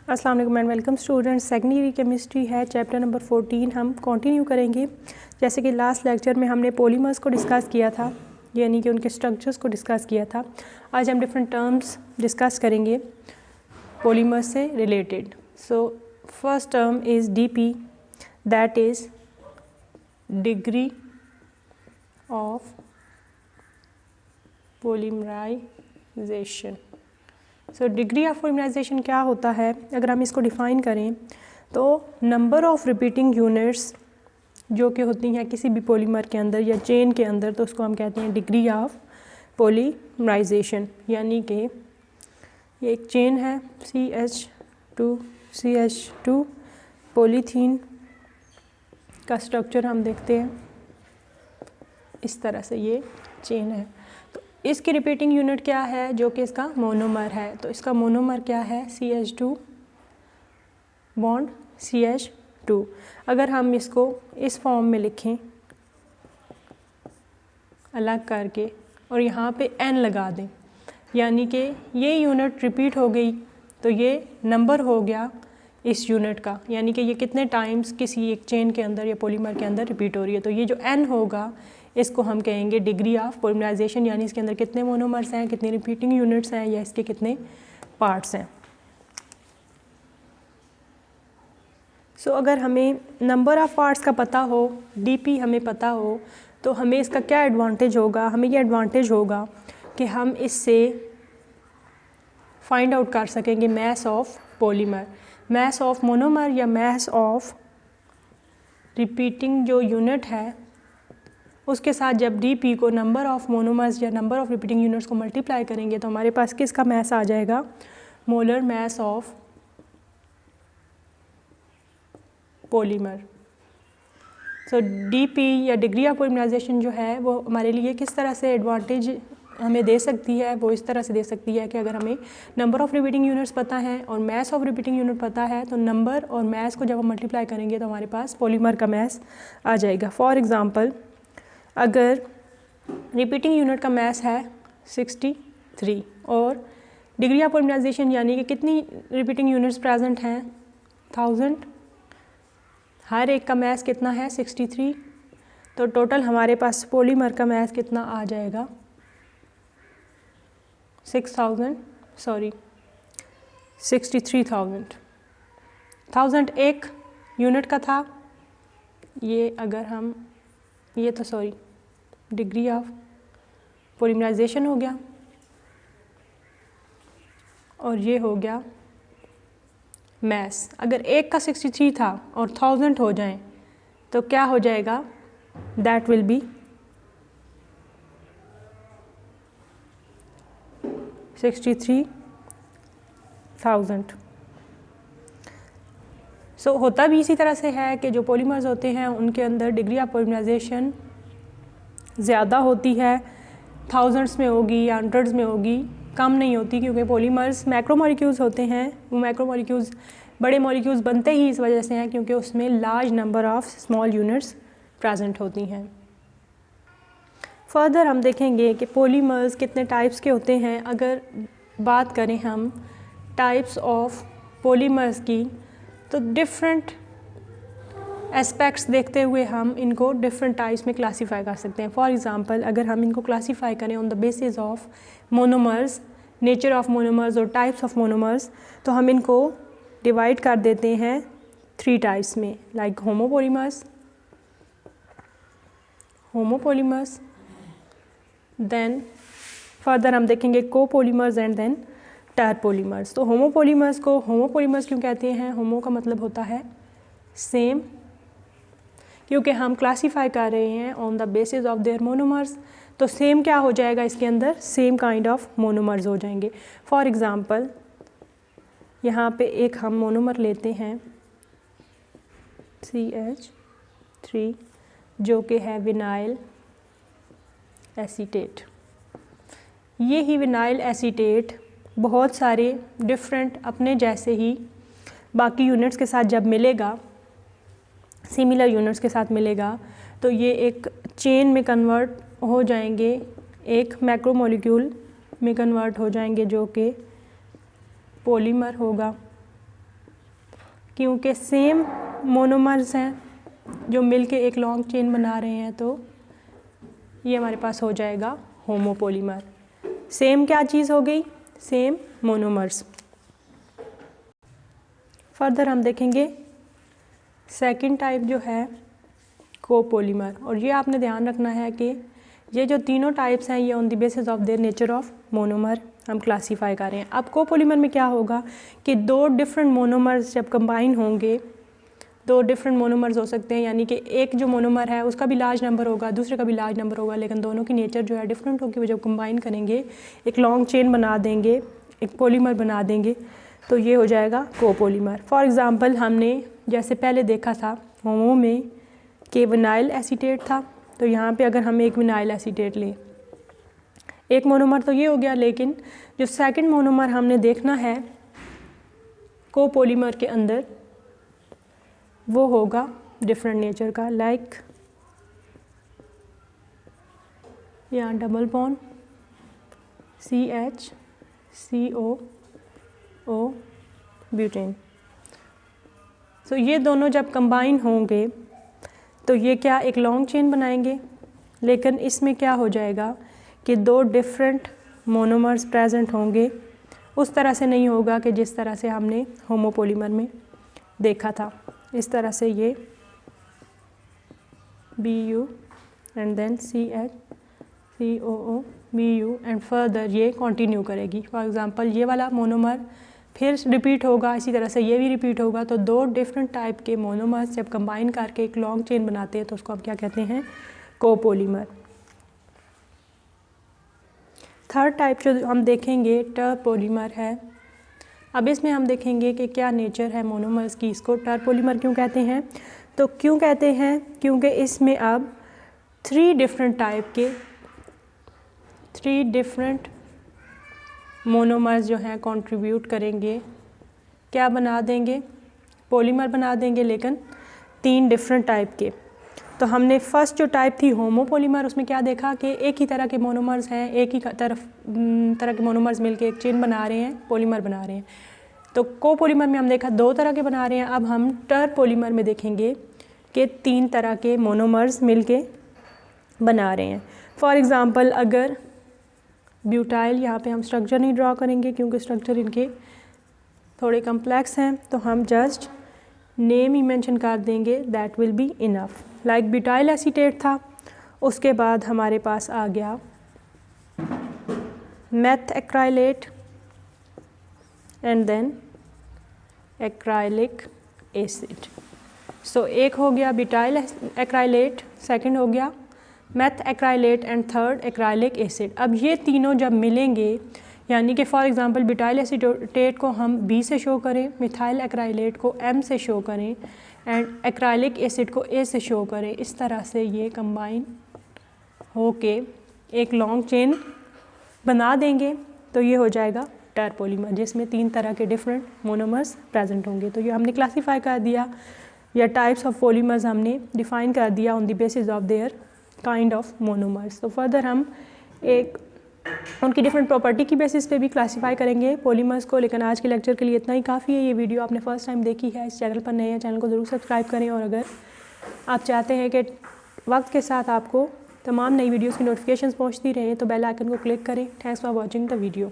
अस्सलाम वालेकुम and welcome students. Second year chemistry है, चैप्टर नंबर 14 हम कंटिन्यू करेंगे। जैसे कि लास्ट लेक्चर में हमने पॉलीमर्स को डिस्कस किया था, यानी कि उनके स्ट्रक्चर्स को डिस्कस किया था। आज हम डिफरेंट टर्म्स डिस्कस करेंगे पॉलीमर्स से रिलेटेड। So first term is DP, that is degree of polymerization. So degree of polymerization क्या होता है? अगर हम इसको डिफ़ाइन करें तो नंबर ऑफ़ रिपीटिंग यूनिट्स जो कि होती हैं किसी भी पॉलीमर के अंदर या चेन के अंदर, तो उसको हम कहते हैं डिग्री ऑफ पॉलीमराइजेशन। यानी कि ये एक चेन है CH2 पॉलीथीन का स्ट्रक्चर हम देखते हैं इस तरह से, ये चेन है। तो इसकी रिपीटिंग यूनिट क्या है? जो कि इसका मोनोमर है। तो इसका मोनोमर क्या है? CH2 bond CH2। अगर हम इसको इस फॉर्म में लिखें अलग करके और यहाँ पे n लगा दें, यानी कि ये यूनिट रिपीट हो गई, तो ये नंबर हो गया इस यूनिट का, यानी कि ये कितने टाइम्स किसी एक चेन के अंदर या पॉलीमर के अंदर रिपीट हो रही है। तो ये जो n होगा इसको हम कहेंगे डिग्री ऑफ पॉलीमराइजेशन, यानी इसके अंदर कितने मोनोमर्स हैं, कितनी रिपीटिंग यूनिट्स हैं, या इसके कितने पार्ट्स हैं। सो अगर हमें नंबर ऑफ़ पार्ट्स का पता हो, डीपी हमें पता हो, तो हमें इसका क्या एडवांटेज होगा? हमें ये एडवांटेज होगा कि हम इससे फाइंड आउट कर सकेंगे mass of polymer, mass of monomer या मैस ऑफ रिपीटिंग जो यूनिट है उसके साथ जब डीपी को नंबर ऑफ़ मोनोमर्स या नंबर ऑफ़ रिपीटिंग यूनिट्स को मल्टीप्लाई करेंगे तो हमारे पास किसका मैस आ जाएगा? Molar mass of polymer. So DP या डिग्री ऑफ पॉलीमराइजेशन जो है वो हमारे लिए किस तरह से एडवांटेज हमें दे सकती है? वो इस तरह से दे सकती है कि अगर हमें नंबर ऑफ़ रिपीटिंग यूनिट्स पता है और मैस ऑफ रिपीटिंग यूनिट पता है, तो नंबर और मैस को जब हम मल्टीप्लाई करेंगे तो हमारे पास पॉलीमर का मैस आ जाएगा। फॉर एग्ज़ाम्पल, अगर रिपीटिंग यूनिट का मैस है 63 और डिग्री ऑफ पॉलीमराइजेशन यानी कि कितनी रिपीटिंग यूनिट्स प्रेजेंट हैं? 1000। हर एक का मैस कितना है? 63। तो टोटल हमारे पास पॉलीमर का मैस कितना आ जाएगा? 63,000। 1000 एक यूनिट का था ये। अगर हम ये तो सॉरी डिग्री ऑफ पॉलीमराइजेशन हो गया और ये हो गया मैस। अगर एक का 63 था और 1000 हो जाए तो क्या हो जाएगा? That will B 63,000। सो होता भी इसी तरह से है कि जो पॉलीमर्स होते हैं उनके अंदर डिग्री ऑफ पॉलीमराइजेशन ज़्यादा होती है, थाउजेंड्स में होगी या हंड्रेड्स में होगी, कम नहीं होती, क्योंकि पॉलीमर्स मैक्रोमोलिक्यूल्स होते हैं। वो मैक्रोमोलिक्यूल्स बड़े मॉलिक्यूल्स बनते ही इस वजह से हैं क्योंकि उसमें large number of small units present होती हैं। फर्दर हम देखेंगे कि पॉलीमर्स कितने टाइप्स के होते हैं। अगर बात करें हम टाइप्स ऑफ पॉलीमर्स की, तो डिफरेंट एस्पेक्ट्स देखते हुए हम इनको डिफरेंट टाइप्स में क्लासीफाई कर सकते हैं। फॉर एग्ज़ाम्पल, अगर हम इनको क्लासीफाई करें on the basis of monomers, nature of monomers और टाइप्स ऑफ मोनोमर्स, तो हम इनको डिवाइड कर देते हैं 3 टाइप्स में, लाइक होमोपॉलीमर्स, देन फर्दर हम देखेंगे कोपॉलीमर्स एंड देन टरपॉलीमर्स। तो होमोपॉलीमर्स को होमोपॉलीमर्स क्यों कहते हैं? होमो का मतलब होता है सेम, क्योंकि हम क्लासीफाई कर रहे हैं on the basis of their monomers. तो सेम क्या हो जाएगा इसके अंदर? सेम काइंड ऑफ मोनोमर्स हो जाएंगे। फॉर एग्ज़ाम्पल, यहाँ पे एक हम मोनोमर लेते हैं CH3 जो कि है विनाइल एसीटेट। ये ही विनाइल एसीटेट बहुत सारे डिफरेंट अपने जैसे ही बाकी यूनिट्स के साथ जब मिलेगा, सिमिलर यूनिट्स के साथ मिलेगा, तो ये एक चेन में कन्वर्ट हो जाएंगे, एक मैक्रोमोलिक्यूल में कन्वर्ट हो जाएंगे जो कि पॉलीमर होगा। क्योंकि सेम मोनोमर्स हैं जो मिलके एक लॉन्ग चेन बना रहे हैं, तो ये हमारे पास हो जाएगा होमोपोलीमर। सेम क्या चीज़ हो गई? Same monomers. फर्दर हम देखेंगे सेकंड टाइप जो है कोपोलीमर, और ये आपने ध्यान रखना है कि ये जो तीनों टाइप्स हैं ये on the basis of their nature of monomer हम क्लासीफाई कर रहे हैं। अब कोपोलीमर में क्या होगा कि दो डिफरेंट मोनोमर्स जब कंबाइन होंगे, दो डिफरेंट मोनोमर्स हो सकते हैं, यानी कि एक जो मोनोमर है उसका भी लार्ज नंबर होगा, दूसरे का भी लार्ज नंबर होगा, लेकिन दोनों की नेचर जो है डिफरेंट होगी। वो जब कंबाइन करेंगे एक लॉन्ग चेन बना देंगे, एक पॉलीमर बना देंगे, तो ये हो जाएगा कोपोलीमर। फॉर एग्ज़ाम्पल हमने जैसे पहले देखा था होमो में कि विनाइल एसीटेट था, तो यहाँ पे अगर हम एक विनाइल एसीटेट लें, एक मोनोमर तो ये हो गया, लेकिन जो सेकंड मोनोमर हमने देखना है कोपोलीमर के अंदर वो होगा डिफरेंट नेचर का, लाइक यहाँ डबल बॉन्ड CH-CO-O ब्यूटेन। तो ये दोनों जब कंबाइन होंगे तो ये क्या एक लॉन्ग चेन बनाएंगे, लेकिन इसमें क्या हो जाएगा कि दो डिफरेंट मोनोमर्स प्रेजेंट होंगे। उस तरह से नहीं होगा कि जिस तरह से हमने होमोपोलीमर में देखा था। इस तरह से ये BU and then CH-COO BU and further ये कंटिन्यू करेगी। फॉर एग्ज़ाम्पल ये वाला मोनोमर फिर रिपीट होगा, इसी तरह से ये भी रिपीट होगा। तो दो डिफरेंट टाइप के मोनोमर्स जब कंबाइन करके एक लॉन्ग चेन बनाते हैं तो उसको हम क्या कहते हैं? कोपोलीमर। थर्ड टाइप जो हम देखेंगे टरपोलीमर है। अब इसमें हम देखेंगे कि क्या नेचर है मोनोमर्स की। इसको टरपोलीमर क्यों कहते हैं? तो क्यों कहते हैं? क्योंकि इसमें अब थ्री डिफरेंट मोनोमर्स जो हैं कंट्रीब्यूट करेंगे, क्या बना देंगे? पॉलीमर बना देंगे, लेकिन तीन डिफरेंट टाइप के। तो हमने फर्स्ट जो टाइप थी होमोपोलीमर, उसमें क्या देखा कि एक ही तरह के मोनोमर्स हैं, एक ही तरह के मोनोमर्स मिलके एक चेन बना रहे हैं, पॉलीमर बना रहे हैं। तो कोपोलीमर में हम देखा दो तरह के बना रहे हैं। अब हम टरपोलीमर में देखेंगे कि तीन तरह के मोनोमर्स मिलके बना रहे हैं। फॉर एग्ज़ाम्पल अगर ब्यूटाइल, यहाँ पे हम स्ट्रक्चर नहीं ड्रॉ करेंगे क्योंकि स्ट्रक्चर इनके थोड़े कम्प्लेक्स हैं, तो हम जस्ट नेम ही मेंशन कर देंगे, that will be enough. Like butyl acetate था, उसके बाद हमारे पास आ गया methacrylate and then acrylic acid. So एक हो गया ब्यूटाइल एक्राइलेट, सेकंड हो गया methacrylate and third acrylic acid. अब ये तीनों जब मिलेंगे, यानी कि फॉर एग्जांपल ब्यूटाइल एसीटेट को हम B से शो करें, मिथाइल एक्राइलेट को M से शो करें एंड एक्राइलिक एसिड को A से शो करें, इस तरह से ये कंबाइन होके एक लॉन्ग चेन बना देंगे। तो ये हो जाएगा टरपोलीमर, जिसमें तीन तरह के डिफरेंट मोनोमर्स प्रेजेंट होंगे। तो ये हमने क्लासीफाई कर दिया, या टाइप्स ऑफ पॉलीमर्स हमने डिफाइन कर दिया on the basis of their kind of monomers. तो फर्दर हम एक उनकी डिफरेंट प्रॉपर्टी की बेसिस पे भी क्लासीफाई करेंगे पॉलीमर्स को। लेकिन आज के लेक्चर के लिए इतना ही काफ़ी है। ये वीडियो आपने फर्स्ट टाइम देखी है, इस चैनल पर नए हैं, चैनल को ज़रूर सब्सक्राइब करें। और अगर आप चाहते हैं कि वक्त के साथ आपको तमाम नई वीडियोज़ की नोटिफिकेशंस पहुँचती रहें तो बेल आइकन को क्लिक करें। Thanks for watching the video.